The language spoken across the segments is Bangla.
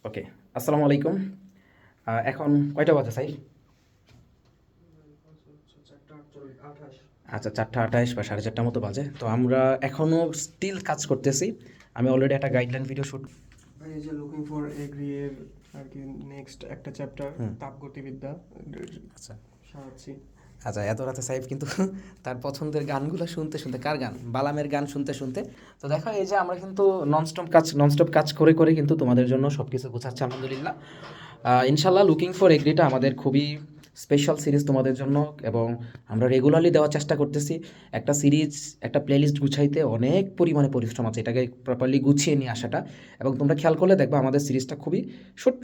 ওকে, আসসালামু আলাইকুম। এখন কয়টা বাজে সাই? আচ্ছা, 4:28 বা 4:30 মতো বাজে। তো আমরা এখনও স্টিল কাজ করতেছি। আমি অলরেডি একটা গাইডলাইন ভিডিও শ্যুট। ভাই এই যে লুকিং ফর এগ্রি এর আর কি নেক্সট একটা চ্যাপ্টার হুম। তাপগতিবিদ্যা আচ্ছা সাজাচ্ছি। আচ্ছা, এত রাতে সাইফ কিন্তু তার পছন্দের গানগুলো শুনতে শুনতে, কার গান? বালামের গান শুনতে শুনতে। তো দেখো, এই যে আমরা কিন্তু ননস্টপ কাজ করে করে কিন্তু তোমাদের জন্য সব কিছু গোছাচ্ছি, আলহামদুলিল্লাহ। ইনশাল্লাহ লুকিং ফর এগ্রিটা আমাদের খুবই স্পেশাল সিরিজ তোমাদের জন্য, এবং আমরা রেগুলারলি দেওয়ার চেষ্টা করতেছি। একটা সিরিজ, একটা প্লেলিস্ট গুছাইতে অনেক পরিমাণে পরিশ্রম আছে, এটাকে প্রপারলি গুছিয়ে নিয়ে আসাটা। এবং তোমরা খেয়াল করলে দেখবে আমাদের সিরিজটা খুবই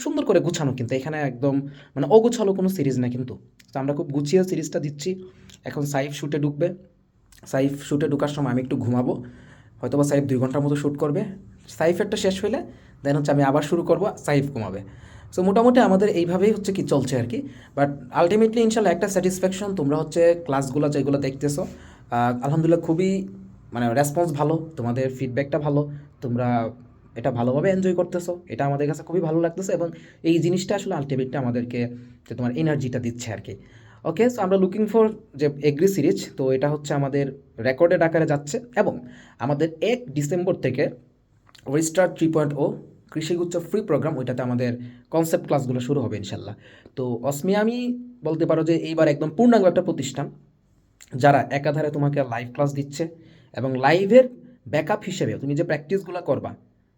সুন্দর করে গুছানো, কিন্তু এখানে একদম মানে অগুছালো কোনো সিরিজ না কিন্তু। তো আমরা খুব গুছিয়ে সিরিজটা দিচ্ছি। এখন সাইফ শ্যুটে ঢুকবে। সাইফ শ্যুটে ঢোকার সময় আমি একটু ঘুমাবো, হয়তো বা সাইফ 2 ঘন্টার মতো শ্যুট করবে। সাইফেরটা শেষ হইলে দেন হচ্ছে আমি আবার শুরু করবো, সাইফ ঘুমাবে। সো মোটামুটি আমাদের এইভাবেই হচ্ছে কি চলছে আর কি। বাট আলটিমেটলি ইনশাল্লাহ একটা স্যাটিসফ্যাকশন, তোমরা হচ্ছে ক্লাসগুলো যেগুলো দেখতেছো, আলহামদুলিল্লাহ খুবই মানে রেসপন্স ভালো, তোমাদের ফিডব্যাকটা ভালো, তোমরা এটা ভালোভাবে এনজয় করতেছো, এটা আমাদের কাছে খুবই ভালো লাগতেছে। এবং এই জিনিসটা আসলে আলটিমেটলি আমাদেরকে যে তোমার এনার্জিটা দিচ্ছে আর কি। ওকে, সো আমরা লুকিং ফর যে এগ্রি সিরিজ, তো এটা হচ্ছে আমাদের রেকর্ডেড আকারে যাচ্ছে। এবং আমাদের 1 ডিসেম্বর থেকে রিস্টার্ট 3.0 কৃষিগুচ্ছ ফ্রি প্রোগ্রাম, ওইটাতে আমাদের কনসেপ্ট ক্লাসগুলো শুরু হবে ইনশাল্লাহ। তো অসমিয়ামি বলতে পারো যে এইবার একদম পূর্ণাঙ্গ একটা প্রতিষ্ঠান, যারা একাধারে তোমাকে লাইভ ক্লাস দিচ্ছে, এবং লাইভের ব্যাকআপ হিসেবে তুমি যে প্র্যাকটিসগুলো করবা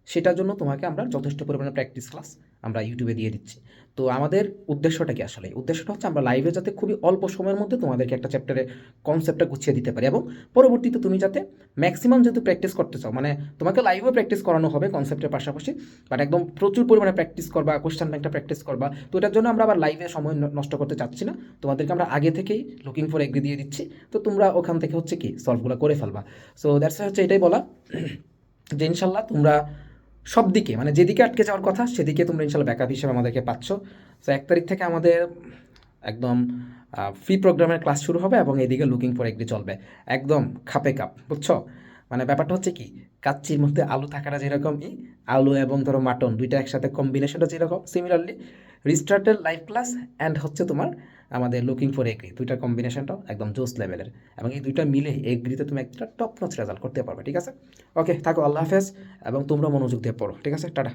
সেটার জন্য তোমাকে আমরা যথেষ্ট পরিমাণে প্র্যাকটিস ক্লাস আমরা ইউটিউবে দিয়ে দিচ্ছি। তো আমাদের উদ্দেশ্যটা কি আসলে? উদ্দেশ্যটা হচ্ছে আমরা লাইভে যাতে খুবই অল্প সময়ের মধ্যে তোমাদেরকে একটা চ্যাপ্টারে কনসেপ্টটা গুছিয়ে দিতে পারি, এবং পরবর্তীতে তুমি যাতে ম্যাক্সিমাম যেহেতু প্র্যাকটিস করতে চাও, মানে তোমাকে লাইভেও প্র্যাকটিস করানো হবে কনসেপ্টের পাশাপাশি, বাট একদম প্রচুর পরিমাণে প্র্যাকটিস করবা, কোশ্চেন ব্যাংকটা প্র্যাকটিস করবা। তো এটার জন্য আমরা আবার লাইভে সময় নষ্ট করতে চাচ্ছি না, তোমাদেরকে আমরা আগে থেকেই লুকিং ফর এগ্রি দিয়ে দিচ্ছি। তো তোমরা ওখান থেকে হচ্ছে কি সলভগুলো করে ফেলবা। সো দ্যাটস হচ্ছে এটাই বলা, যে ইনশাল্লাহ তোমরা সব দিকে মানে যেদিকে আটকে যাওয়ার কথা সেদিকে তোমরা ইনশাল্লাহ ব্যাকআপ হিসেবে আমাদেরকে পাচ্ছ। সো 1 তারিখ থেকে আমাদের একদম ফ্রি প্রোগ্রামের ক্লাস শুরু হবে, এবং এদিকে লুকিং ফর এগ্রি চলবে একদম খাপে কাপ, বুঝছো? মানে ব্যাপারটা হচ্ছে কি, কাচ্চির মধ্যে আলু থাকাটা যেরকমই, আলু এবং ধরো মাটন দুইটা একসাথে কম্বিনেশনটা যেরকম, সিমিলারলি রিস্টার্টের লাইভ ক্লাস অ্যান্ড হচ্ছে তোমার আমাদের লুকিং ফর এগ্রি, দুইটার কম্বিনেশনটাও একদম জোস লেভেলের। এবং এই দুইটা মিলে এগ্রিতে তুমি একটা টপ নচ রেজাল্ট করতে পারবে, ঠিক আছে? ওকে, থাকো, আল্লাহ হাফেজ। এবং তোমরা মনোযোগ দিয়ে পড়ো, ঠিক আছে? টাটা।